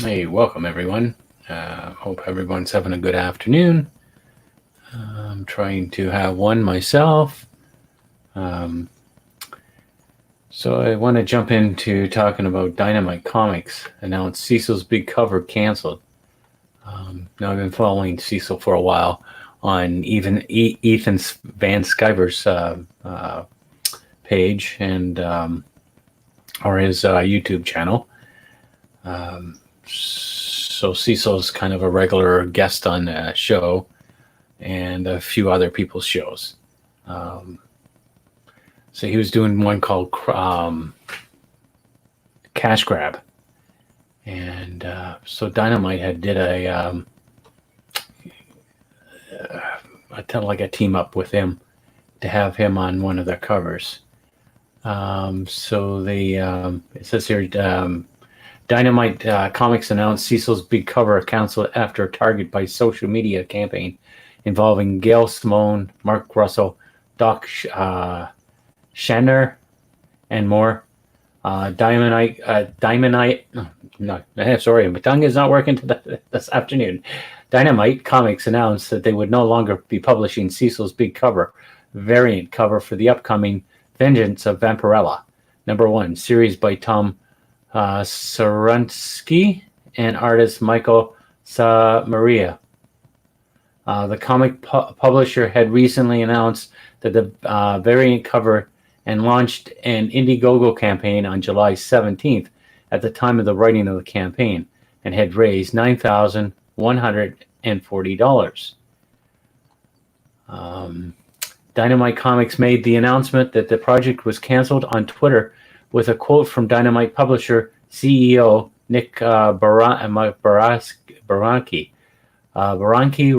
Hey, welcome everyone. Hope everyone's having a good afternoon. I'm trying to have one myself. Um, so I want to jump into talking about Dynamite Comics. Announced Cecil's big cover canceled. Now I've been following Cecil for a while on even Ethan Van Sciver's page and or his YouTube channel. So Cecil's kind of a regular guest on the show and a few other people's shows. So he was doing one called Cash Grab, and so Dynamite had did a like a team up with him to have him on one of their covers. So they it says here. Dynamite Comics announced Cecil's big cover canceled after a target by social media campaign involving Gail Simone, Mark Russell, Doc Shanner, and more. Dynamite. No, sorry, my tongue is not working this afternoon. Dynamite Comics announced that they would no longer be publishing Cecil's big cover variant cover for the upcoming Vengeance of Vampirella #1 series by Tom Sarunsky and artist Michael Maria. The comic publisher had recently announced that the variant cover and launched an Indiegogo campaign on July 17th at the time of the writing of the campaign and had raised $9,140. Dynamite Comics made the announcement that the project was canceled on Twitter with a quote from Dynamite publisher CEO Nick Baranki. Baranki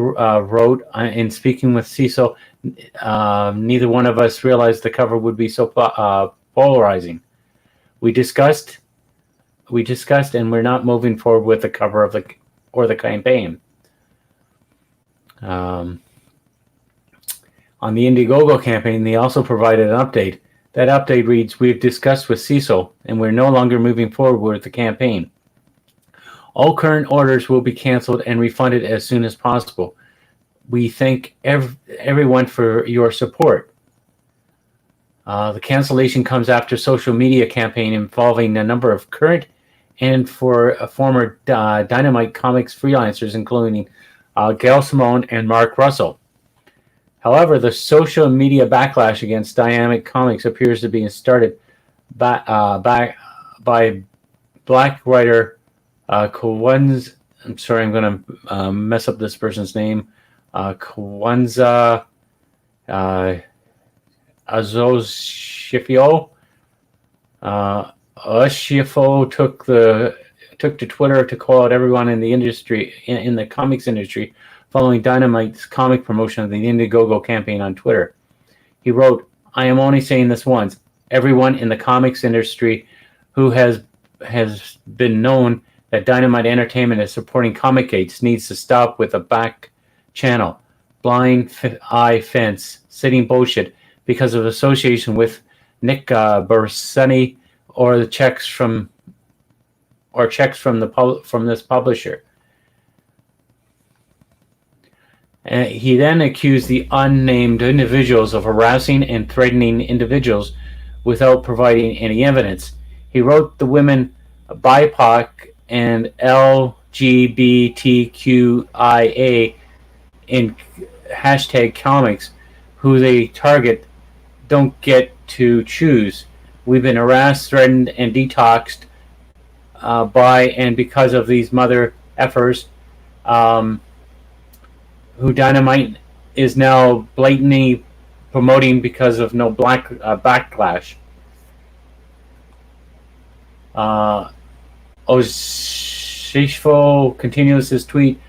wrote, in speaking with Cecil, neither one of us realized the cover would be so polarizing. We discussed, and we're not moving forward with the cover of the campaign. On the Indiegogo campaign, they also provided an update. That update reads, "We've discussed with Cecil, and we're no longer moving forward with the campaign. All current orders will be canceled and refunded as soon as possible. We thank everyone for your support." The cancellation comes after a social media campaign involving a number of current and former Dynamite Comics freelancers, including Gail Simone and Mark Russell. However, the social media backlash against Dynamite Comics appears to be started by Black writer Kwanzaa. I'm sorry, I'm going to mess up this person's name. Kwanzaa Azoshifio. Oshifo took to Twitter to call out everyone in the industry, in the comics industry, following Dynamite's comic promotion of the Indiegogo campaign on Twitter. He wrote, "I am only saying this once. Everyone in the comics industry who has been known that Dynamite Entertainment is supporting Comic Gates needs to stop with a back channel, blind eye fence, sitting bullshit because of association with Nick Bersani or the checks from this publisher." He then accused the unnamed individuals of harassing and threatening individuals without providing any evidence. He wrote the women BIPOC and LGBTQIA in hashtag comics who they target don't get to choose. We've been harassed, threatened, and detoxed by and because of these mother effers. Who Dynamite is now blatantly promoting because of no backlash. Oshifo continues his tweet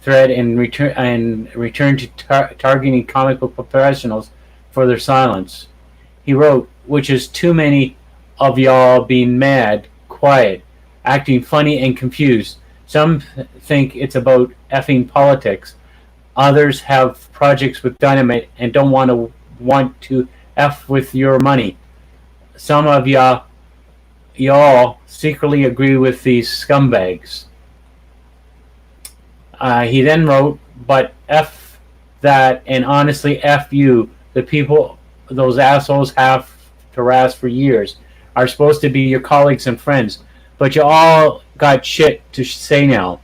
thread and return to targeting comic book professionals for their silence. He wrote, "Which is too many of y'all being mad, quiet, acting funny and confused. Some think it's about effing politics. Others have projects with Dynamite and don't want to F with your money. Some of y'all secretly agree with these scumbags." He then wrote, "But F that, and honestly, F you. The people those assholes have harassed for years are supposed to be your colleagues and friends, but you all got shit to say now."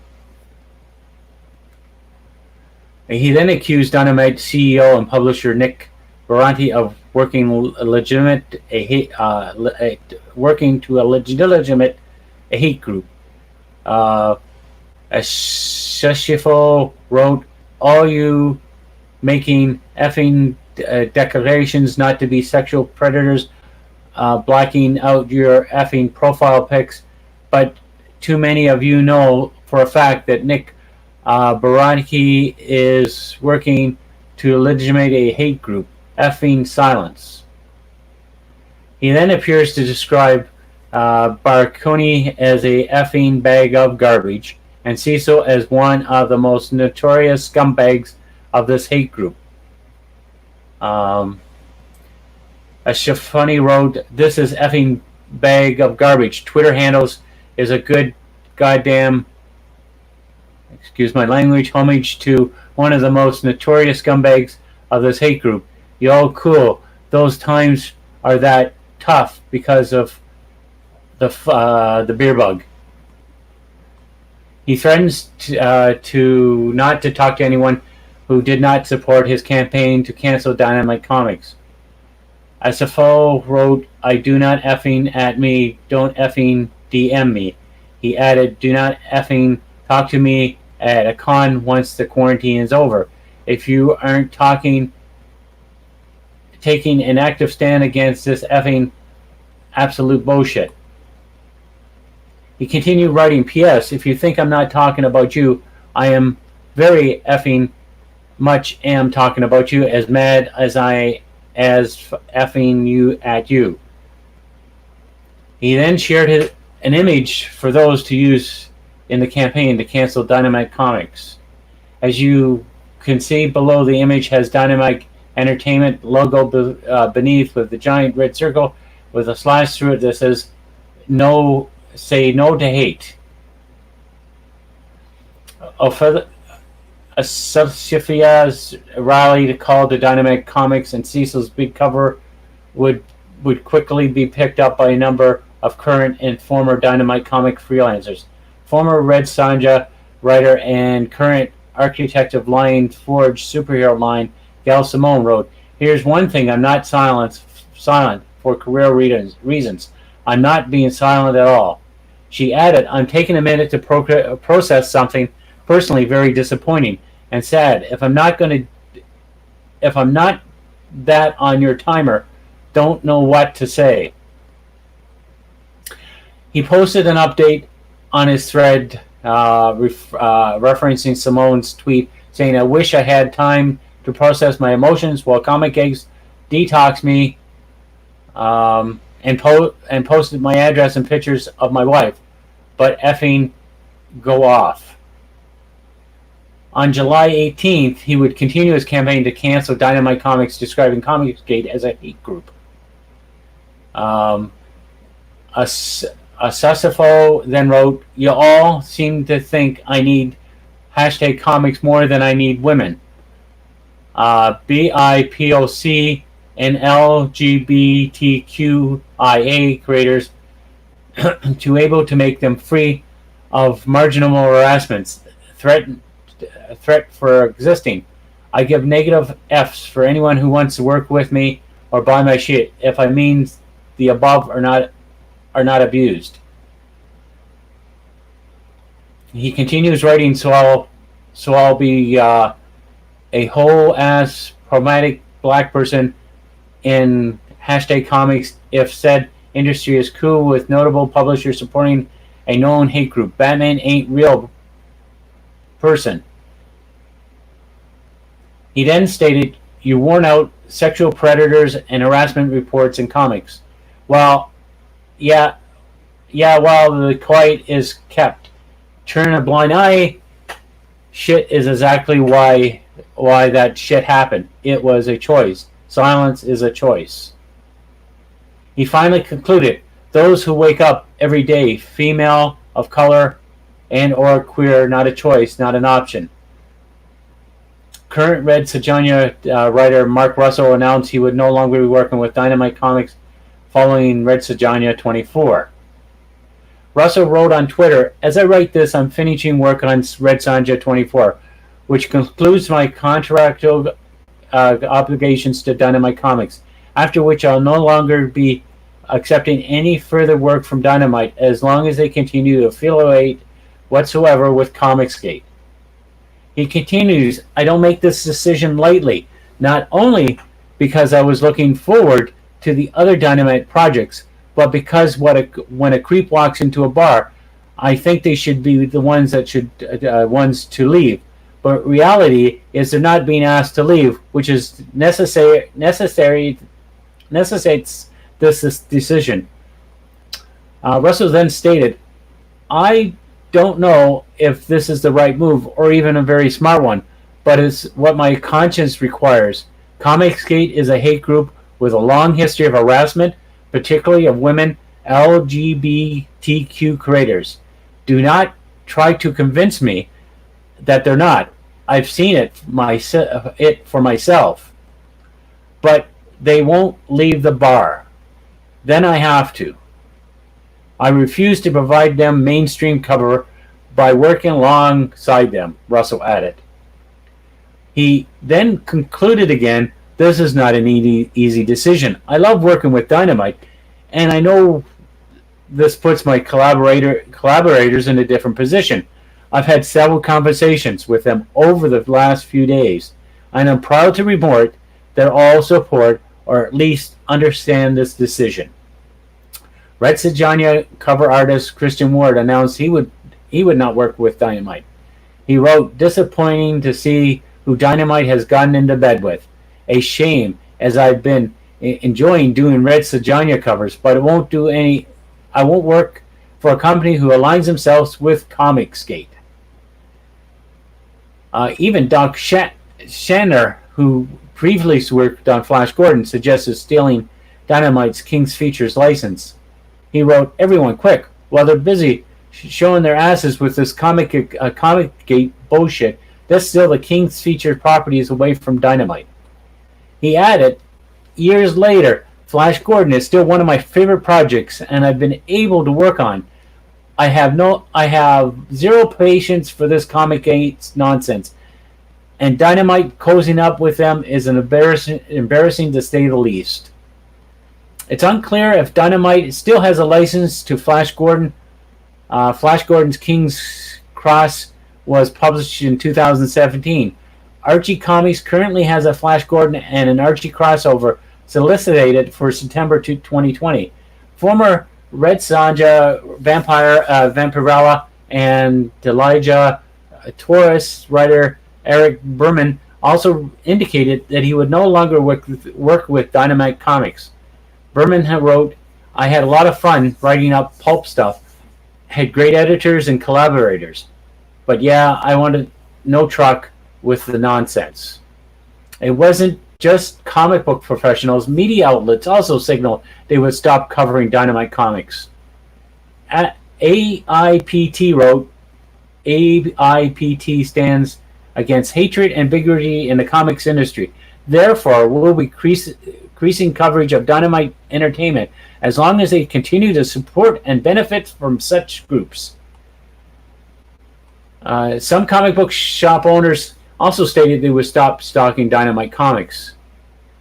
He then accused Dynamite CEO and publisher Nick Baranti of working to a legitimate hate group. As Cecil wrote, "All you making effing declarations not to be sexual predators, blacking out your effing profile pics, but too many of you know for a fact that Nick Baranki is working to legitimate a hate group. Effing silence." He then appears to describe Barconi as a effing bag of garbage, and Cecil as one of the most notorious scumbags of this hate group. Ashafani wrote, "This is effing bag of garbage. Twitter handles is a good goddamn, excuse my language, homage to one of the most notorious scumbags of this hate group. Yo, cool. Those times are that tough because of the beer bug." He threatens to not to talk to anyone who did not support his campaign to cancel Dynamite Comics. Asafo wrote, "I do not effing at me, don't effing DM me." He added, "Do not effing talk to me at a con once the quarantine is over. If you aren't taking an active stand against this effing absolute bullshit." He continued writing, "P.S. If you think I'm not talking about you, I am very effing much am talking about you, as mad as I as effing you at you." He then shared an image for those to use in the campaign to cancel Dynamite Comics. As you can see below, the image has Dynamite Entertainment logo beneath with the giant red circle with a slash through it that says "No, say no to hate." Sophia's rally to call to Dynamite Comics and Cecil's big cover would quickly be picked up by a number of current and former Dynamite comic freelancers. Former Red Sonja writer and current architect of Lion Forge superhero line, Gail Simone, wrote, "Here's one thing I'm not silent for career reasons. I'm not being silent at all." She added, "I'm taking a minute to process something personally very disappointing and sad. If I'm not that on your timer, don't know what to say." He posted an update on his thread referencing Simone's tweet saying, "I wish I had time to process my emotions while comic eggs detox me," and posted my address and pictures of my wife, but effing go off. On July 18th, he would continue his campaign to cancel Dynamite Comics, describing Comicsgate as a hate group. Asasafo then wrote, "You all seem to think I need #comics more than I need women. BIPOC and LGBTQIA creators to able to make them free of marginal harassments, threat for existing. I give negative Fs for anyone who wants to work with me or buy my shit if I mean the above are not abused." He continues writing, so I'll be a whole ass problematic black person in #comics if said industry is cool with notable publishers supporting a known hate group. Batman ain't real person. He then stated, "You worn out sexual predators and harassment reports in comics. Well, yeah, while the quiet is kept. Turn a blind eye. Shit is exactly why that shit happened. It was a choice. Silence is a choice." He finally concluded, "Those who wake up every day, female, of color, and or queer, not a choice, not an option. Current Red Sonja writer Mark Russell announced he would no longer be working with Dynamite Comics following Red Sonja 24. Russell wrote on Twitter, "As I write this, I'm finishing work on Red Sonja 24, which concludes my contractual obligations to Dynamite Comics, after which I'll no longer be accepting any further work from Dynamite as long as they continue to affiliate whatsoever with Comicsgate." He continues, "I don't make this decision lightly, not only because I was looking forward to the other Dynamite projects, but because when a creep walks into a bar, I think they should be the ones that should ones to leave. But reality is they're not being asked to leave, which is necessitates this decision." Russell then stated, "I don't know if this is the right move or even a very smart one, but it's what my conscience requires. Comicsgate is a hate group with a long history of harassment, particularly of women LGBTQ creators. Do not try to convince me that they're not. I've seen it for myself. But they won't leave the bar. Then I have to. I refuse to provide them mainstream cover by working alongside them," Russell added. He then concluded again, "This is not an easy decision. I love working with Dynamite, and I know this puts my collaborators in a different position. I've had several conversations with them over the last few days, and I'm proud to report that all support or at least understand this decision." Red Sonja cover artist Christian Ward announced he would not work with Dynamite. He wrote, "Disappointing to see who Dynamite has gotten into bed with. A shame, as I've been enjoying doing Red Sonja covers, but I won't work for a company who aligns themselves with Comicsgate." Even Doc Shanner, who previously worked on Flash Gordon, suggested stealing Dynamite's King's Features license. He wrote, "Everyone, quick, while they're busy showing their asses with this Comicsgate bullshit, let's steal the King's Features properties away from Dynamite." He added, "Years later, Flash Gordon is still one of my favorite projects, and I've been able to work on. I have zero patience for this Comicsgate nonsense, and Dynamite cozying up with them is embarrassing to say the least." It's unclear if Dynamite still has a license to Flash Gordon. Flash Gordon's King's Cross was published in 2017. Archie Comics currently has a Flash Gordon and an Archie crossover solicited for September 2020. Former Red Sonja Vampirella and Elijah Taurus writer Eric Berman also indicated that he would no longer work with Dynamite Comics. Berman wrote, "I had a lot of fun writing up pulp stuff, had great editors and collaborators, but yeah, I wanted no truck with the nonsense." It wasn't just comic book professionals. Media outlets also signaled they would stop covering Dynamite Comics. AIPT wrote, "AIPT stands against hatred and bigotry in the comics industry. Therefore, we'll be increasing coverage of Dynamite Entertainment as long as they continue to support and benefit from such groups." Some comic book shop owners also stated they would stop stocking Dynamite Comics.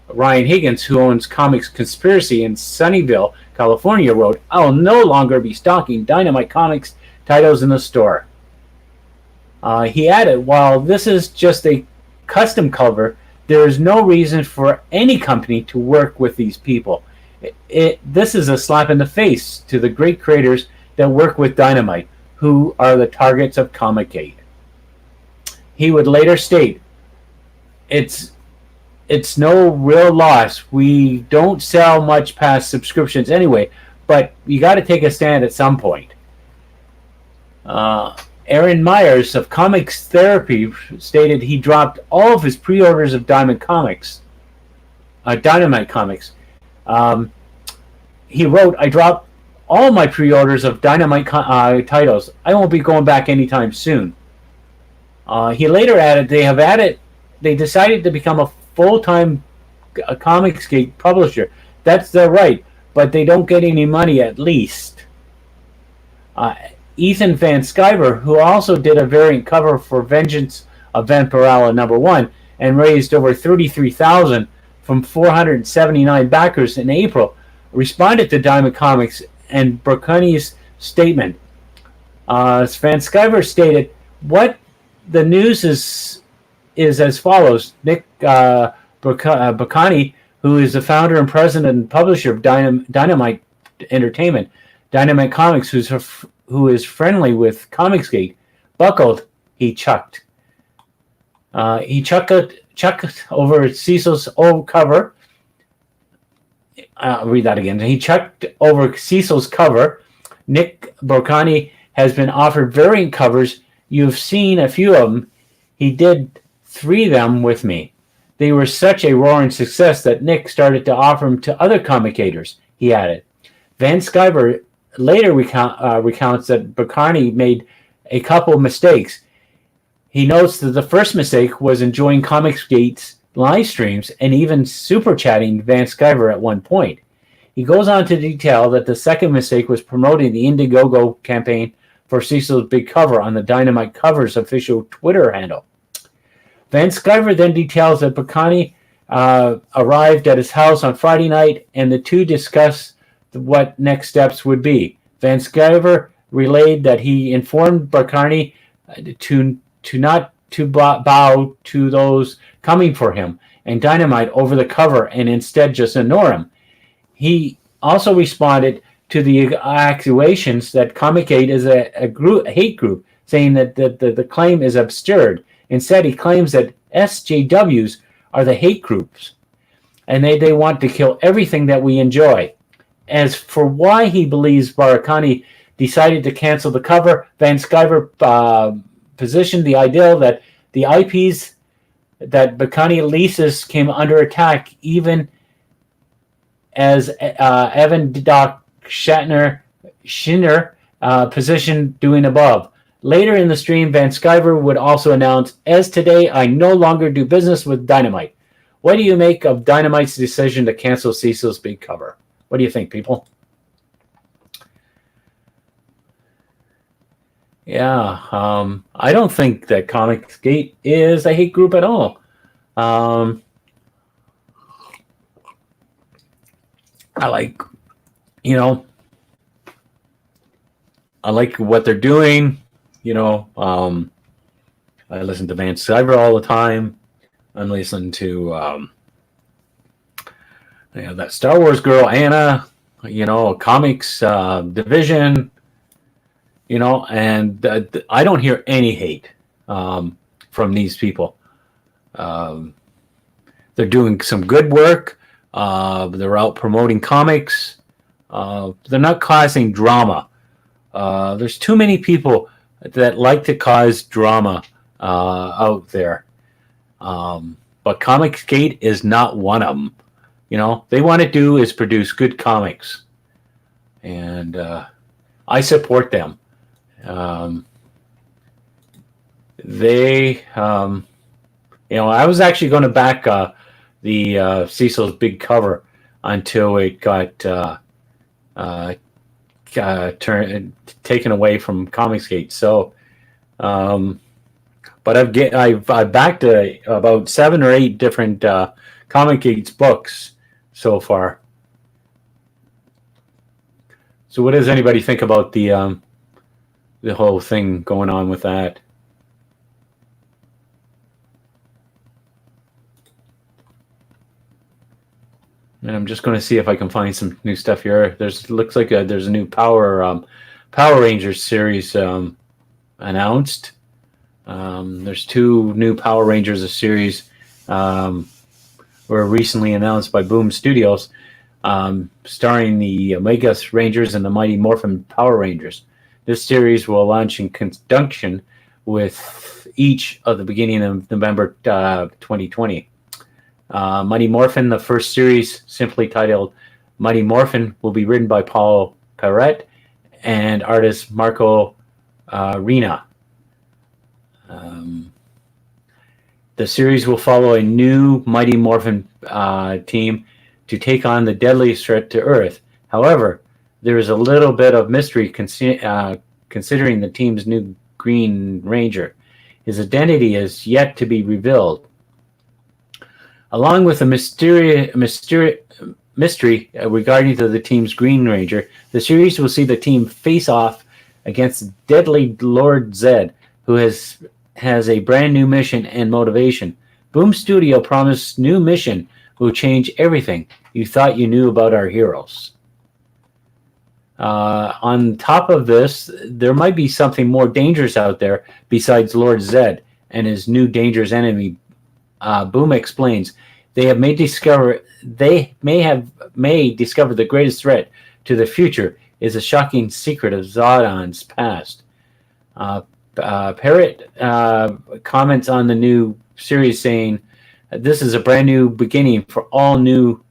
Ryan Higgins, who owns Comics Conspiracy in Sunnyvale, California, wrote, "I'll no longer be stocking Dynamite Comics titles in the store." He added, "While this is just a custom cover, there is no reason for any company to work with these people. This is a slap in the face to the great creators that work with Dynamite, who are the targets of Comicsgate." He would later state, It's no real loss. We don't sell much past subscriptions anyway, but you got to take a stand at some point." Aaron Myers of Comics Therapy stated he dropped all of his pre-orders of Dynamite Comics. He wrote, "I dropped all my pre-orders of Dynamite titles. I won't be going back anytime soon. He later added, they decided to become a full-time Comicsgate publisher. That's their right, but they don't get any money at least. Ethan Van Sciver, who also did a variant cover for Vengeance of Vampirella #1 and raised over $33,000 from 479 backers in April, responded to Diamond Comics and Berkani's statement. Van Sciver stated, "What the news is as follows. Nick Berkani, who is the founder and president and publisher of Dynamite Entertainment, Dynamite Comics, who is friendly with Comicsgate, buckled. He chucked. He chucked over Cecil's old cover. I'll read that again. He chucked over Cecil's cover. Nick Berkani has been offered variant covers. You've seen a few of them. He did 3 of them with me. They were such a roaring success that Nick started to offer them to other comicators," he added. Van Sciver later recounts that Berkani made a couple of mistakes. He notes that the first mistake was enjoying Comicsgate's live streams and even super chatting Van Sciver at one point. He goes on to detail that the second mistake was promoting the Indiegogo campaign for Cecil's big cover on the Dynamite Covers official Twitter handle. Van Sciver then details that Berkani arrived at his house on Friday night and the two discussed what next steps would be. Van Sciver relayed that he informed Berkani to not to bow to those coming for him and Dynamite over the cover and instead just ignore him. He also responded to the accusations that Comicsgate is a hate group, saying that the claim is absurd. Instead, he claims that SJWs are the hate groups, and they want to kill everything that we enjoy. As for why he believes Berkani decided to cancel the cover, Van Sciver positioned the idea that the IPs that Berkani leases came under attack, even as Evan Doc Schindler position doing above. Later in the stream, Van Sciver would also announce, "As today, I no longer do business with Dynamite." What do you make of Dynamite's decision to cancel Cecil's big cover? What do you think, people? Yeah, I don't think that Comicsgate is a hate group at all. I like what they're doing. I listen to Van Sciver all the time. I'm listening to that Star Wars girl Anna. Comics division. And I don't hear any hate from these people. They're doing some good work. They're out promoting comics. They're not causing drama. There's too many people that like to cause drama out there. But Comicsgate is not one of them. They want to do is produce good comics. And I support them. I was actually going to back the Cecil's big cover until it got taken away from Comicsgate. So, but I've backed about 7 or 8 different Comicsgate's books so far. So, what does anybody think about the whole thing going on with that? And I'm just going to see if I can find some new stuff here. Looks like there's a new Power Rangers series announced. There's 2 new Power Rangers series were recently announced by Boom Studios, starring the Omega Rangers and the Mighty Morphin Power Rangers. This series will launch in conjunction with each of the beginning of November 2020. Mighty Morphin, the first series, simply titled Mighty Morphin, will be written by Paul Perret and artist Marco Rina. The series will follow a new Mighty Morphin team to take on the deadliest threat to Earth. However, there is a little bit of mystery considering the team's new Green Ranger. His identity is yet to be revealed. Along with the mystery regarding the team's Green Ranger, the series will see the team face off against deadly Lord Zed, who has a brand new mission and motivation. Boom Studio promised new mission will change everything you thought you knew about our heroes. On top of this, there might be something more dangerous out there besides Lord Zed and his new dangerous enemy. Boom explains they may discover the greatest threat to the future is a shocking secret of Zodon's past. Parrot comments on the new series saying, "This is a brand new beginning for all new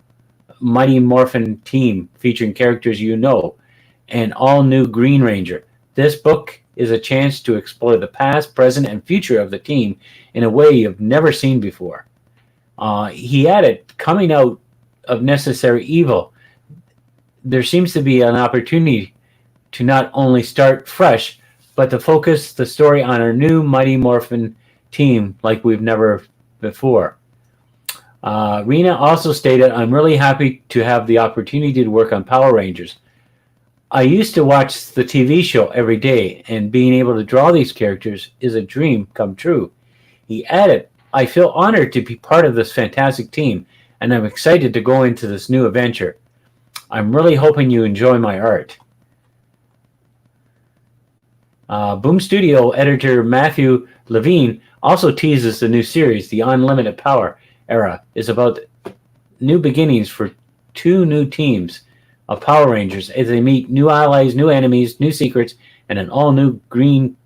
Mighty Morphin team featuring characters you know, and all new Green Ranger. This book is a chance to explore the past, present, and future of the team in a way you've never seen before." He added, coming out of Necessary Evil, there seems to be an opportunity to not only start fresh, but to focus the story on our new Mighty Morphin team like we've never before. Rena also stated, "I'm really happy to have the opportunity to work on Power Rangers. I used to watch the TV show every day, and being able to draw these characters is a dream come true." He added, "I feel honored to be part of this fantastic team, and I'm excited to go into this new adventure. I'm really hoping you enjoy my art." Boom Studio editor Matthew Levine also teases the new series, The Unlimited Power Era, is about new beginnings for two new teams of Power Rangers as they meet new allies, new enemies, new secrets, and an all-new Green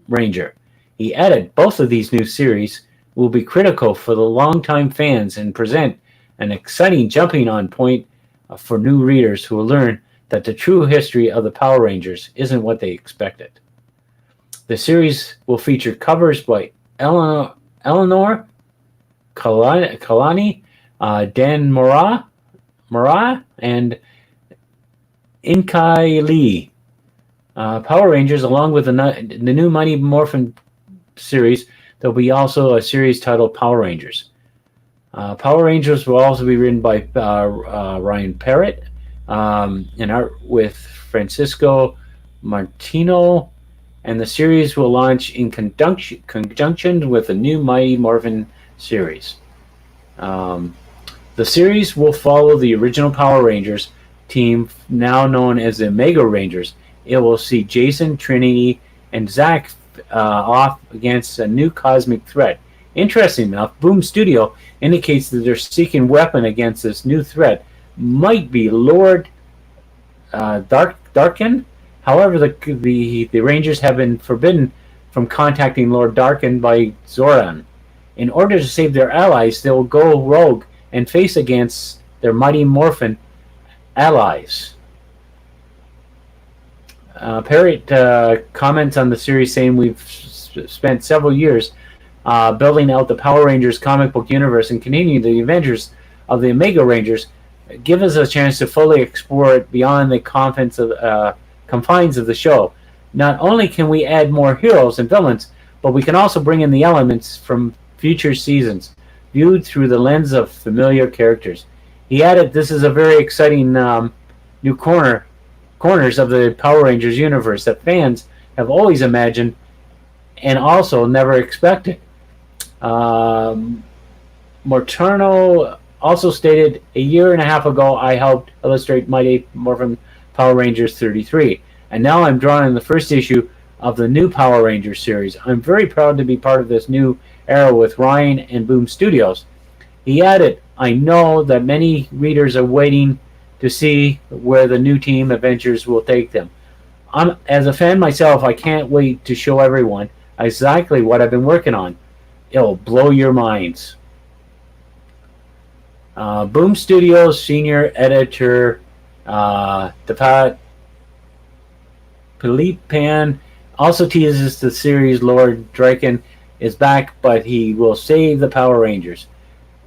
Ranger. He added, both of these new series will be critical for the longtime fans and present an exciting jumping-on point for new readers who will learn that the true history of the Power Rangers isn't what they expected. The series will feature covers by Eleanor Kalani, Dan Mora, and Inkai Lee. Power Rangers, along with the new Mighty Morphin series, there'll be also a series titled Power Rangers. Power Rangers will also be written by Ryan Parrott, and art with Francisco Martino, and the series will launch in conjunction with the new Mighty Morphin series. The series will follow the original Power Rangers team, now known as the Omega Rangers. It will see Jason, Trinity, and Zach off against a new cosmic threat. Interesting enough, Boom Studio indicates that their seeking weapon against this new threat might be Lord Darkin. However, the Rangers have been forbidden from contacting Lord Darkin by Zoran. In order to save their allies, they will go rogue and face against their Mighty Morphin allies. Parrott comments on the series saying, "We've spent several years building out the Power Rangers comic book universe and continuing the adventures of the Omega Rangers. Give us a chance to fully explore it beyond the confines of the show. Not only can we add more heroes and villains, but we can also bring in the elements from future seasons, viewed through the lens of familiar characters." He added, "This is a very exciting new corners of the Power Rangers universe that fans have always imagined and also never expected." Mortano also stated, "A year and a half ago, I helped illustrate Mighty Morphin Power Rangers 33, and now I'm drawing the first issue of the new Power Rangers series. I'm very proud to be part of this new era with Ryan and Boom Studios." He added, "I know that many readers are waiting to see where the new team adventures will take them. As a fan myself, I can't wait to show everyone exactly what I've been working on. It'll blow your minds." Boom Studios senior editor Deepak Pan also teases the series Lord Draken is back, but he will save the Power Rangers.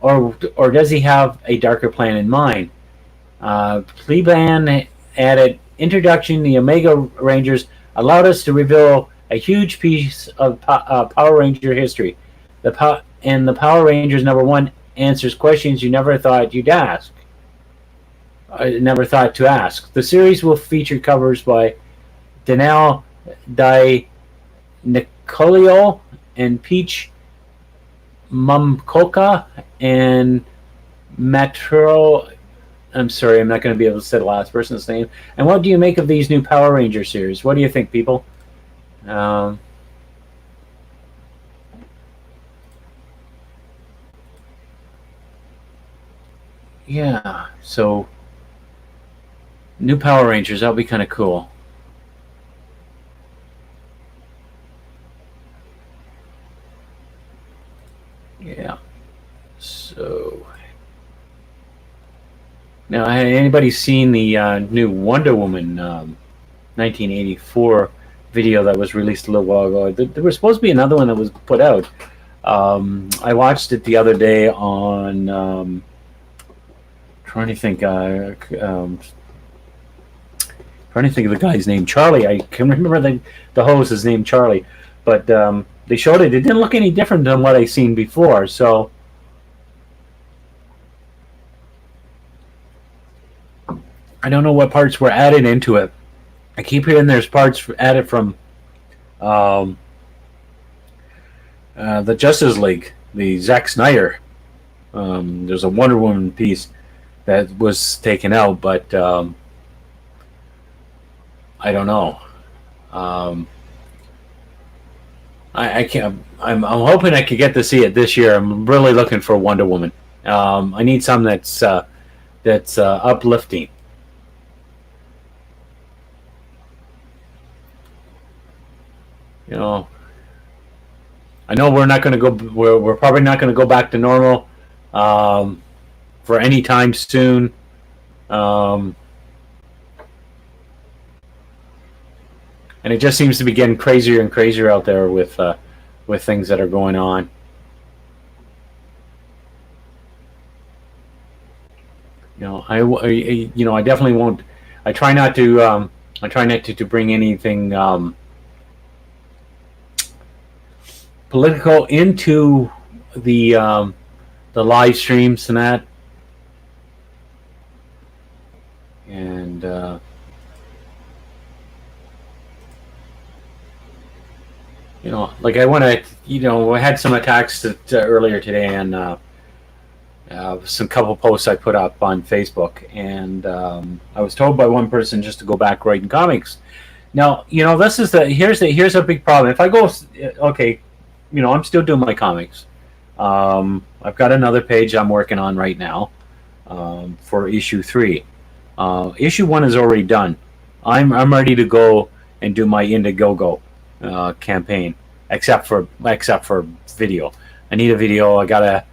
Or does he have a darker plan in mind? Pan added, introduction the Omega Rangers allowed us to reveal a huge piece of Power Ranger history. The Power Rangers #1 answers questions you never thought you'd ask. Never thought to ask. The series will feature covers by Danelle Di Nicolio and Peach Mumkoka and Matro. I'm sorry, I'm not going to be able to say the last person's name. And what do you make of these new Power Ranger series? What do you think, people? Yeah, so new Power Rangers, that'll be kind of cool. Yeah. So now, had anybody seen the new Wonder Woman 1984 video that was released a little while ago? There was supposed to be another one that was put out. I watched it the other day on. Trying to think. Trying to think of the guy's name, Charlie. I can remember the host is named Charlie, but they showed it. It didn't look any different than what I've seen before. So I don't know what parts were added into it. I keep hearing there's parts added from the Justice League, the Zack Snyder. There's a Wonder Woman piece that was taken out, but I don't know. I can't. I'm hoping I could get to see it this year. I'm really looking for Wonder Woman. I need something that's uplifting. You know, I know we're not going to go. We're probably not going to go back to normal for any time soon. And it just seems to be getting crazier and crazier out there with things that are going on. I definitely won't. I try not to. I try not to bring anything political into the live streams and that. And like I want to, I had some attacks earlier today, and some couple posts I put up on Facebook, and I was told by one person just to go back writing comics. Now, this is here's a big problem. If I go, okay, I'm still doing my comics. I've got another page I'm working on right now for issue 3. Issue 1 is already done. I'm ready to go and do my Indiegogo campaign, except for video. I need a video. I gotta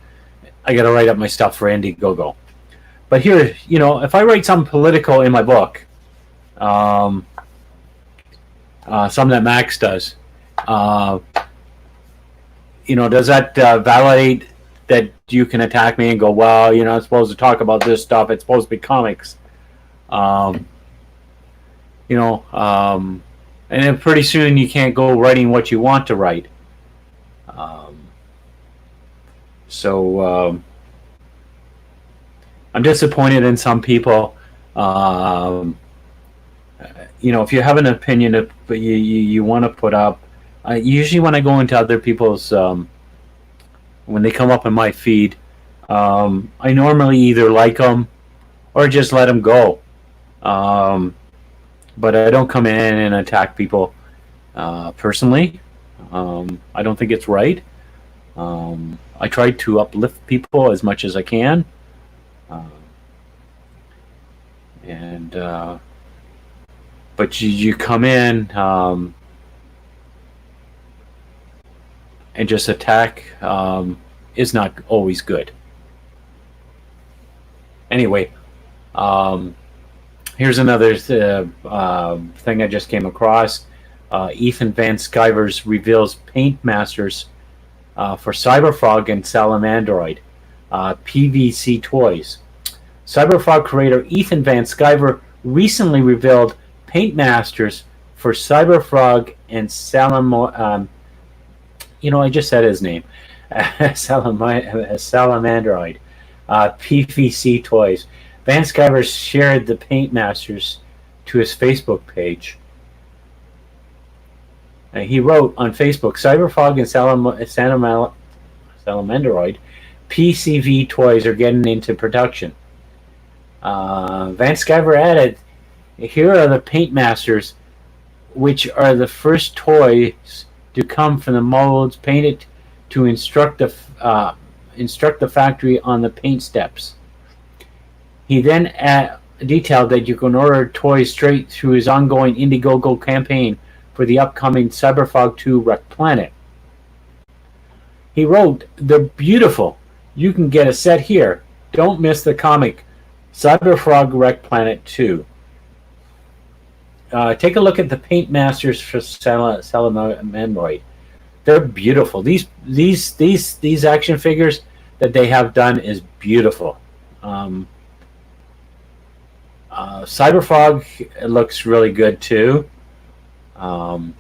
write up my stuff for Indiegogo. But here, if I write something political in my book, something that Max does, does that validate that you can attack me and go, well, you're not supposed to talk about this stuff. It's supposed to be comics. And then pretty soon you can't go writing what you want to write. So I'm disappointed in some people. If you have an opinion but you want to put up, usually when I go into other people's, when they come up in my feed, I normally either like them or just let them go. But I don't come in and attack people personally. I don't think it's right. I try to uplift people as much as I can. But you come in and just attack is not always good. Anyway, Here's another thing I just came across. Ethan Van Sciver's reveals Paint Masters for Cyberfrog and Salamandroid PVC toys. Cyberfrog creator Ethan Van Sciver recently revealed Paint Masters for Cyberfrog and I just said his name. Salamandroid PVC toys. Van Sciver shared the Paint Masters to his Facebook page. He wrote on Facebook, Cyberfrog and Salamandroid PCV toys are getting into production. Van Sciver added, here are the Paint Masters, which are the first toys to come from the molds painted to instruct the factory on the paint steps. He then detailed that you can order toys straight through his ongoing Indiegogo campaign for the upcoming Cyberfrog 2 Wreck Planet. He wrote, they're beautiful. You can get a set here. Don't miss the comic Cyberfrog Wreck Planet 2. Take a look at the Paint Masters for Salamandroid. They're beautiful. These action figures that they have done is beautiful. Cyberfrog looks really good too. And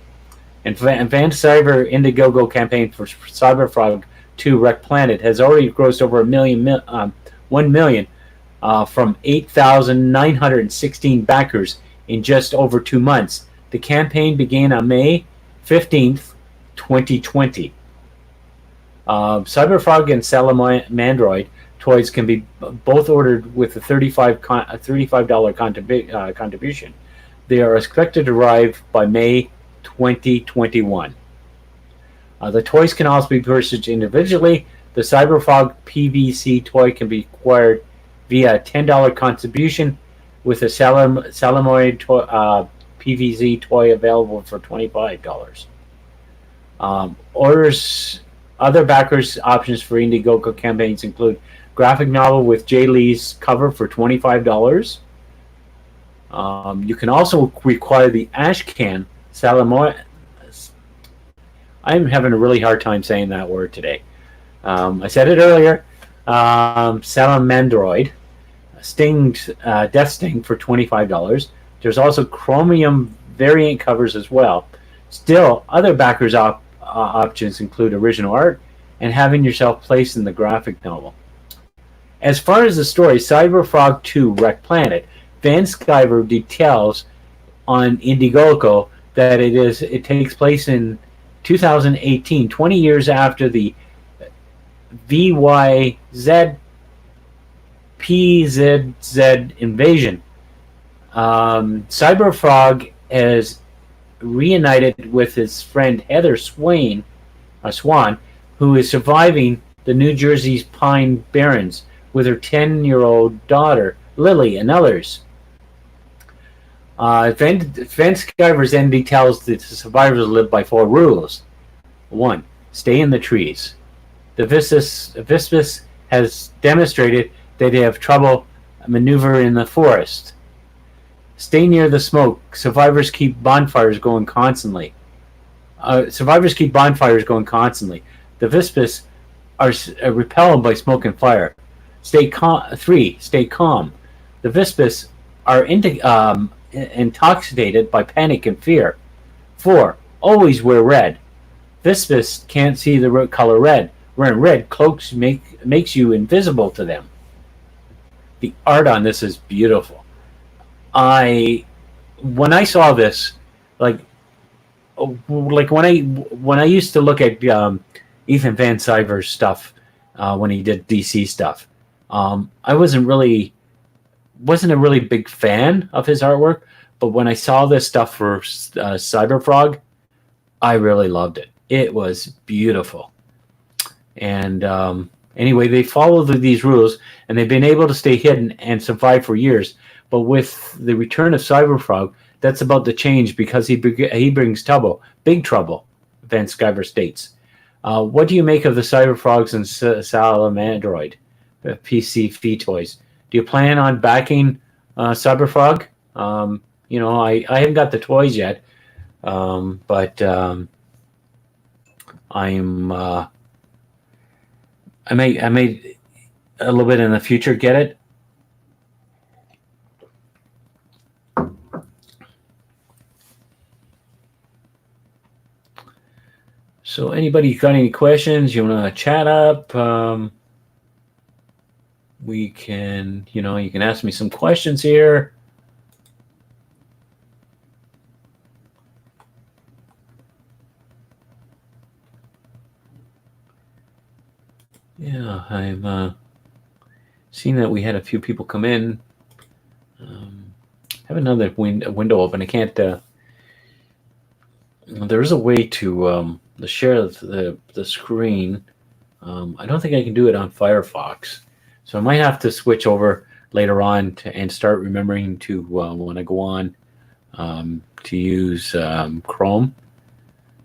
Van Sciver Indiegogo campaign for Cyberfrog 2 Wreck Planet has already grossed over 1 million from 8,916 backers in just over 2 months. The campaign began on May 15th, 2020. Cyberfrog and Salamandroid toys can be both ordered with a $35 contribution. They are expected to arrive by May 2021. The toys can also be purchased individually. The Cyberfrog PVC toy can be acquired via a $10 contribution, with a Salamandroid PVC toy available for $25. Other backers options for Indiegogo campaigns include graphic novel with Jay Lee's cover for $25. You can also require the Ashcan Salamandroid. I'm having a really hard time saying that word today. I said it earlier. Salamandroid Death Sting for $25. There's also chromium variant covers as well. Still, other backers options include original art and having yourself placed in the graphic novel. As far as the story, Cyberfrog 2 Wreck Planet, Van Sciver details on Indiegogo that it takes place in 2018, 20 years after the PZZ invasion. Cyberfrog has reunited with his friend Heather Swan, who is surviving the New Jersey's Pine Barrens with her 10-year-old daughter, Lily, and others. Van Sciver then details that the survivors live by 4 rules. 1. Stay in the trees. The Vispus has demonstrated that they have trouble maneuvering in the forest. Stay near the smoke. Survivors keep bonfires going constantly. The Vispus are repelled by smoke and fire. 3. Stay calm. The Vispus are intoxicated by panic and fear. 4. Always wear red. Vispus can't see the color red. Wearing red cloaks makes you invisible to them. The art on this is beautiful. When I saw this, like when I used to look at Ethan Van Sciver's stuff when he did DC stuff, I wasn't a really big fan of his artwork, but when I saw this stuff for Cyberfrog, I really loved it. It was beautiful. And anyway, they follow these rules, and they've been able to stay hidden and survive for years. But with the return of Cyberfrog, that's about to change because he brings big trouble, Van Sciver states. What do you make of the Cyberfrogs and Salamandroid PCV toys? Do you plan on backing Cyberfrog? You know, I haven't got the toys yet, but I'm I may a little bit in the future get it. So anybody got any questions? You want to chat up? We can, you know, you can ask me some questions here. Yeah, I'm seeing that we had a few people come in. I have another window open. I can't. There is a way to share the screen. I don't think I can do it on Firefox, so I might have to switch over later on and start remembering to when I go on to use Chrome,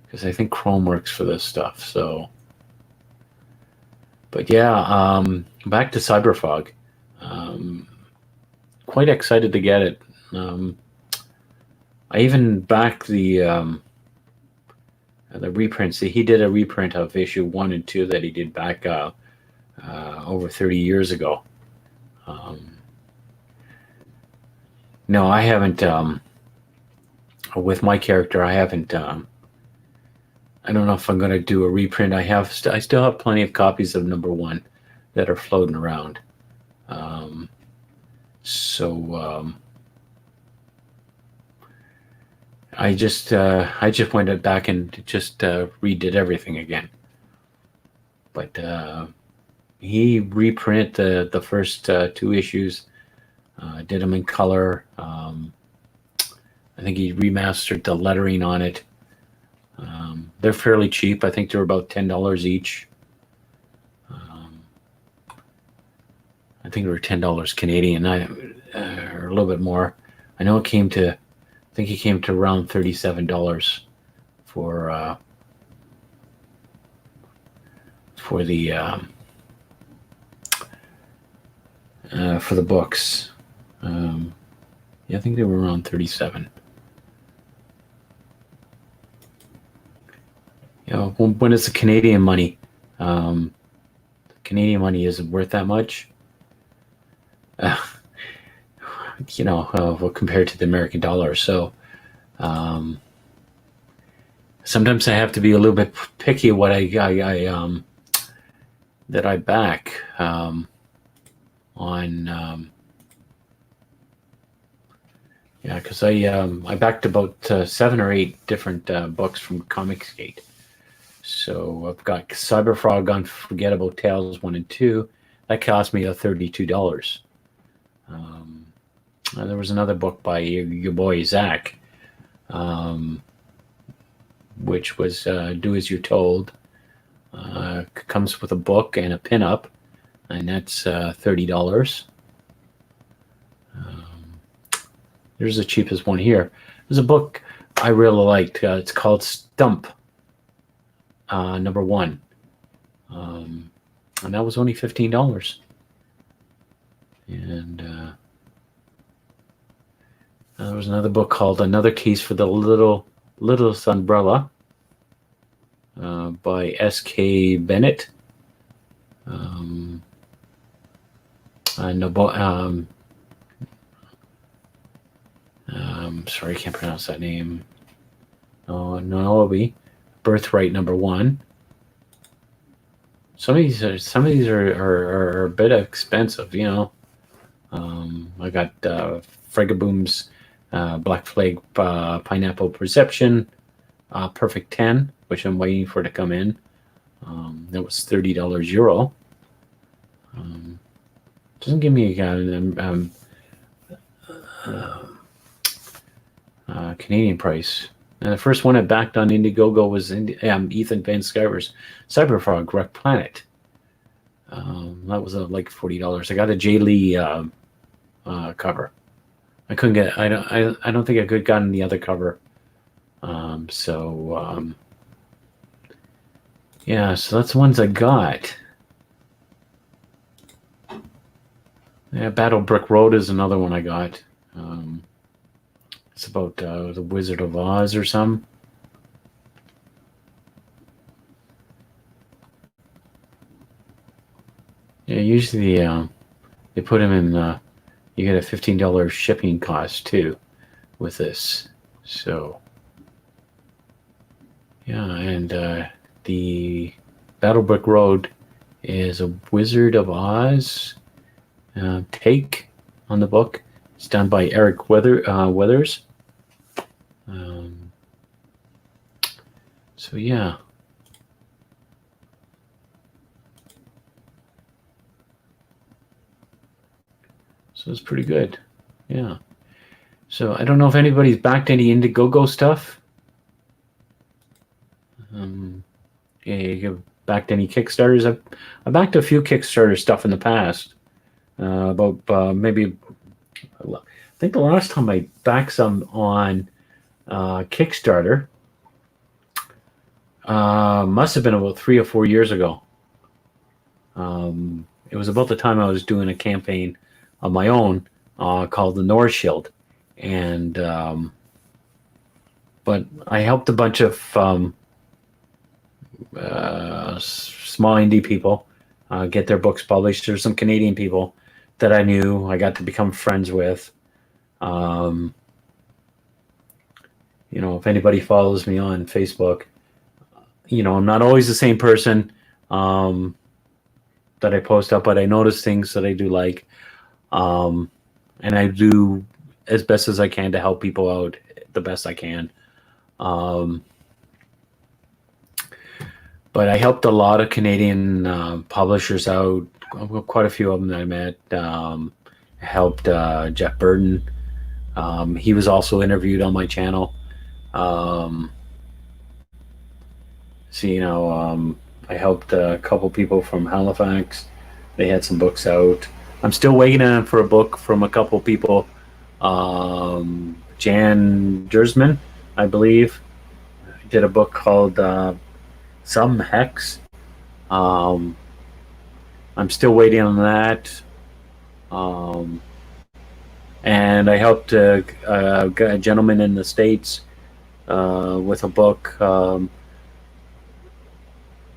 because I think Chrome works for this stuff. So, but yeah, back to CyberFog. Quite excited to get it. I even backed the reprints. He did a reprint of issue 1 and 2 that he did back over 30 years ago. No, I haven't. With my character, I haven't. I don't know if I'm going to do a reprint. I still have plenty of copies of #1 that are floating around. I just went back and just redid everything again. But he reprinted the first 2 issues, did them in color. I think he remastered the lettering on it. They're fairly cheap. I think they're about $10 each. I think they were $10 Canadian, or a little bit more. I know it came to, I think he came to around $37 for the books. Yeah, I think they were around 37. You know, when it's the Canadian money, Canadian money isn't worth that much. You know, compared to the American dollar. So sometimes I have to be a little bit picky what that I back on. Yeah, because I backed about 7 or 8 different books from Comicsgate. So I've got Cyberfrog Unforgettable Tales 1 and 2. That cost me $32. There was another book by your boy Zach, which was Do As You're Told. Comes with a book and a pinup, and that's $30. There's the cheapest one here. There's a book I really liked. It's called Stump, #1. And that was only $15. And there was another book called Another Case for the Littlest Umbrella by S.K. Bennett. Sorry, I can't pronounce that name. Noabi, Birthright #1. Some of these are a bit expensive, you know. I got Fregaboom's Black Flag Pineapple Perception, Perfect 10, which I'm waiting for to come in. That was $30 Euro. Doesn't give me a Canadian price. And the first one I backed on Indiegogo was Ethan Van Sciver's Cyberfrog Wreck Planet. That was like $40. I got a Jay Lee cover. I couldn't get. I don't think I could have gotten the other cover. Yeah. So that's the ones I got. Yeah, Battle Brick Road is another one I got. It's about the Wizard of Oz or something. Yeah, usually they put them in. You get a $15 shipping cost too with this. So yeah, and the Battlebrick Road is a Wizard of Oz take on the book. It's done by Eric Weathers. So yeah. So it's pretty good. Yeah. So I don't know if anybody's backed any Indiegogo stuff. Yeah, you backed any Kickstarters? I backed a few Kickstarter stuff in the past. About maybe, I think the last time I backed some on Kickstarter must have been about 3 or 4 years ago. It was about the time I was doing a campaign of my own called the North Shield, and but I helped a bunch of small indie people get their books published. There's some Canadian people that I knew. I got to become friends with. You know, if anybody follows me on Facebook, you know, I'm not always the same person that I post up, but I notice things that I do like. And I do as best as I can to help people out the best I can. But I helped a lot of Canadian publishers out, quite a few of them that I met. I helped Jeff Burden. He was also interviewed on my channel. I helped a couple people from Halifax. They had some books out. I'm still waiting for a book from a couple people. Jan Gersman, I believe, did a book called Some Hex. I'm still waiting on that. And I helped a gentleman in the States with a book.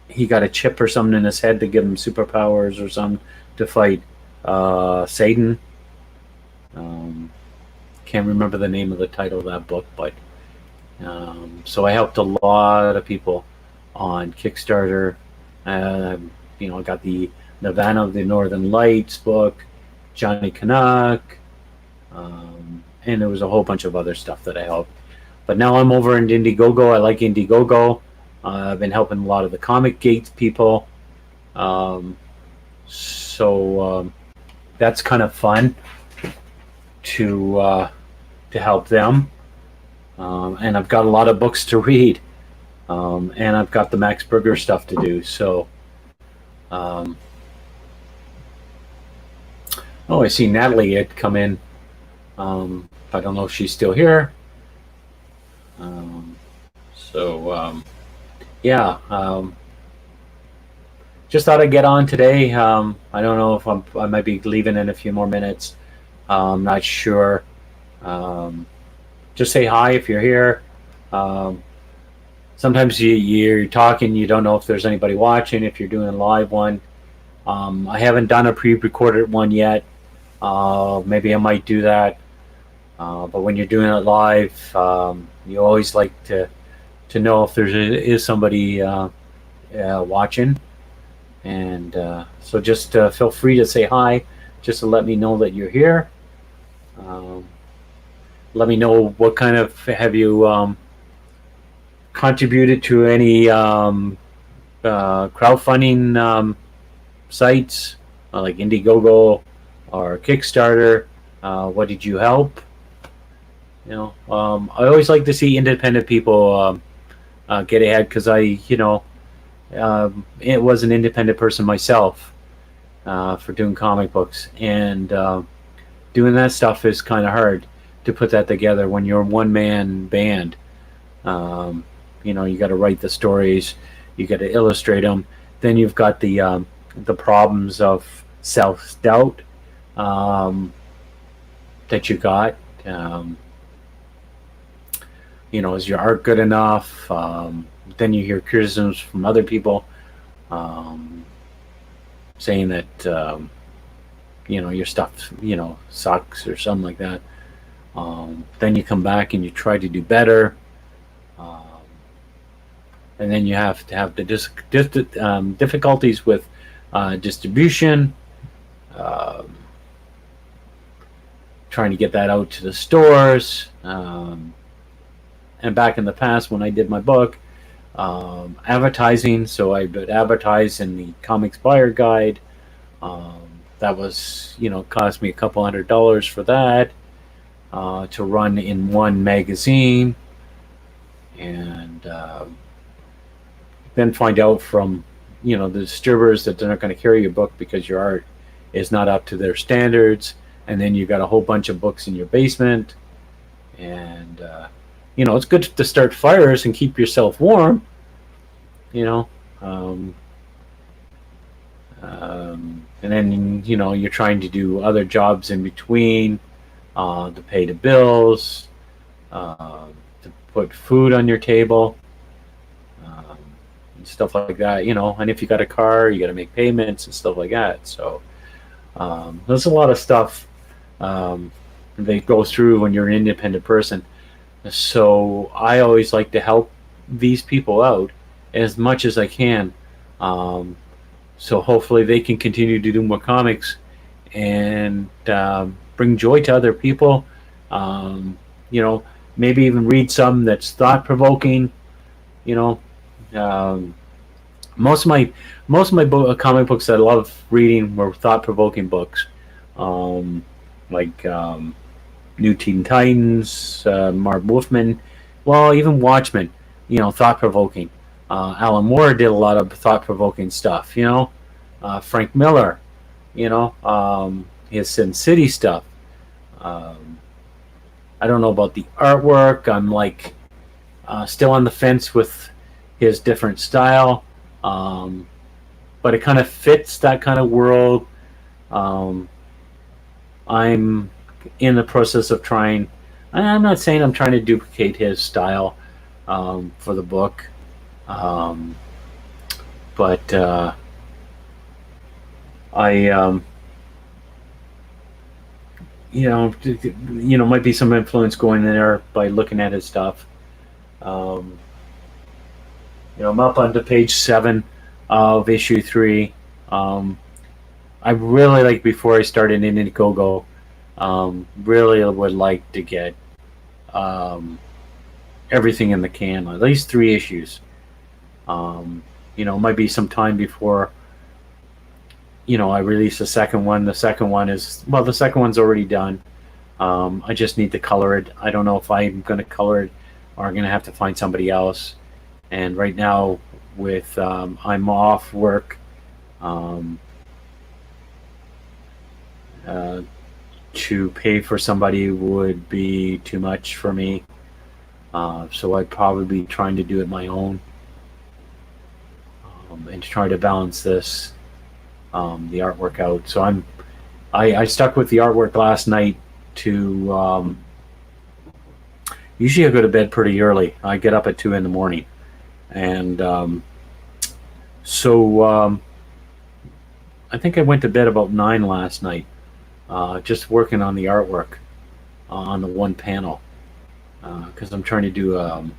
He got a chip or something in his head to give him superpowers or something to fight Satan. Can't remember the name of the title of that book, but so I helped a lot of people on Kickstarter. I got the Nirvana of the Northern Lights book, Johnny Canuck, and there was a whole bunch of other stuff that I helped. But now I'm over in Indiegogo. I like Indiegogo. I've been helping a lot of the Comic Gate people. So that's kind of fun to help them. And I've got a lot of books to read. And I've got the Max Burger stuff to do. So, oh, I see Natalie had come in. I don't know if she's still here. Yeah. Just thought I'd get on today. I don't know if I might be leaving in a few more minutes. I'm not sure. Just say hi if you're here. Sometimes you're talking, you don't know if there's anybody watching, if you're doing a live one. I haven't done a pre-recorded one yet. Maybe I might do that. But when you're doing it live, you always like to know if there is somebody watching. And so just feel free to say hi, just to let me know that you're here. Let me know what kind of, have you contributed to any crowdfunding sites like Indiegogo or Kickstarter? What did you help? I always like to see independent people get ahead, because it was an independent person myself for doing comic books, and doing that stuff is kind of hard to put that together when you're a one-man band. You got to write the stories, you got to illustrate them, then you've got the problems of self-doubt that you got. Is your art good enough? Then you hear criticisms from other people, um, saying that your stuff sucks or something like that. Then you come back and you try to do better, um, and then you have to have the difficulties with distribution, um, trying to get that out to the stores. And back in the past, when I did my book, advertising, so I would advertise in the Comics Buyer Guide. Um, that was, cost me a couple $100 for that, to run in one magazine, and then find out from, the distributors that they're not going to carry your book because your art is not up to their standards, and then you got a whole bunch of books in your basement, and it's good to start fires and keep yourself warm, you know. Um, and then you're trying to do other jobs in between, to pay the bills, to put food on your table, um, and stuff like that. And if you got a car, you got to make payments and stuff like that. So there's a lot of stuff that goes through when you're an independent person. So I always like to help these people out as much as I can. So hopefully they can continue to do more comics and bring joy to other people. Um, you know, Maybe even read some that's thought provoking. You know, um, most of my comic books that I love reading were thought provoking books, um, like New Teen Titans, Mark Wolfman, well, even Watchmen. Thought provoking. Alan Moore did a lot of thought provoking stuff. Frank Miller. His Sin City stuff. Um, I don't know about the artwork. I'm like still on the fence with his different style, but it kind of fits that kind of world. Um, I'm in the process of trying. I'm not saying I'm trying to duplicate his style for the book, um, but I might be some influence going in there by looking at his stuff. Um, I'm up onto page 7 of issue 3. I really like, before I started Indiegogo, really would like to get everything in the can, at least 3 issues. It might be some time before I release the second one. The second one's already done. I just need to color it. I don't know if I'm going to color it or I'm going to have to find somebody else. And right now, with I'm off work, to pay for somebody would be too much for me. So I'd probably be trying to do it my own, and try to balance this, the artwork out. So I stuck with the artwork last night to. Usually I go to bed pretty early. I get up at 2 in the morning, and so I think I went to bed about 9 last night, just working on the artwork on the one panel, because I'm trying to do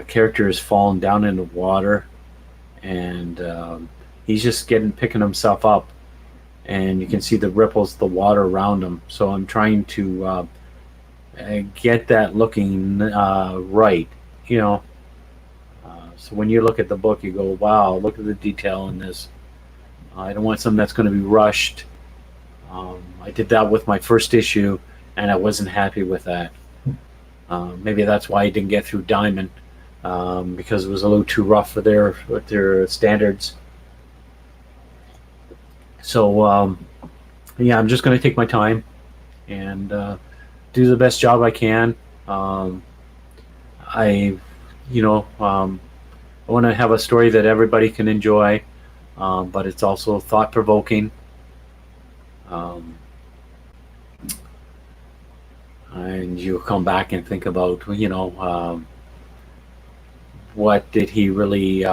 characters falling down in the water, and he's just picking himself up, and you can see the ripples of the water around him. So I'm trying to get that looking right. So when you look at the book, you go, wow, look at the detail in this. I don't want something that's going to be rushed. I did that with my first issue, and I wasn't happy with that. Maybe that's why I didn't get through Diamond, because it was a little too rough for their standards. So yeah, I'm just going to take my time and do the best job I can. I want to have a story that everybody can enjoy, but it's also thought-provoking. and you come back and think about, what did he really,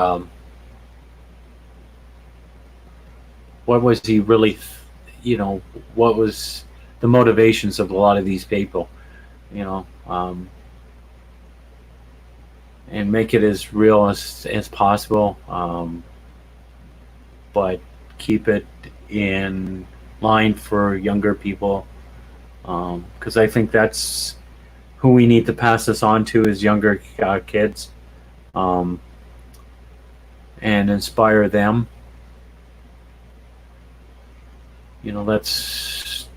what was he really, what was the motivations of a lot of these people, you know, and make it as real as possible, but keep it in line for younger people, because I think that's who we need to pass this on to is younger kids, um, and inspire them. That's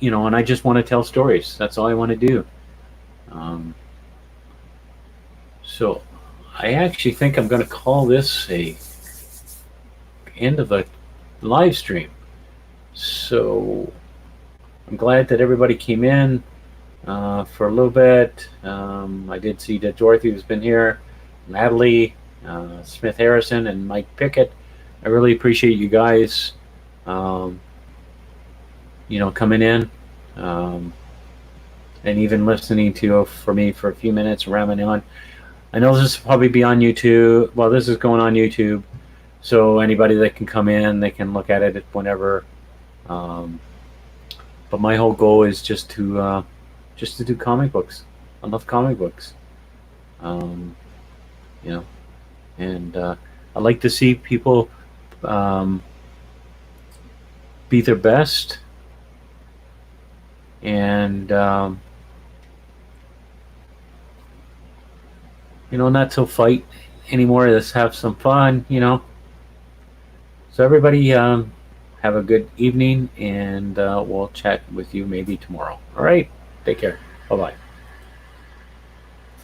and I just want to tell stories. That's all I want to do. Um, so I actually think I'm going to call this a end of the live stream. So I'm glad that everybody came in for a little bit. I did see that Dorothy has been here, Natalie, Smith Harrison, and Mike Pickett. I really appreciate you guys, coming in, and even listening to for me for a few minutes, ramming on. I know this will probably be on YouTube. Well, this is going on YouTube, so anybody that can come in, they can look at it whenever. But my whole goal is just to do comic books. I love comic books. Um, and I like to see people be their best, and not to fight anymore. Let's have some fun. So everybody, have a good evening, and we'll chat with you maybe tomorrow. All right, take care. Bye bye.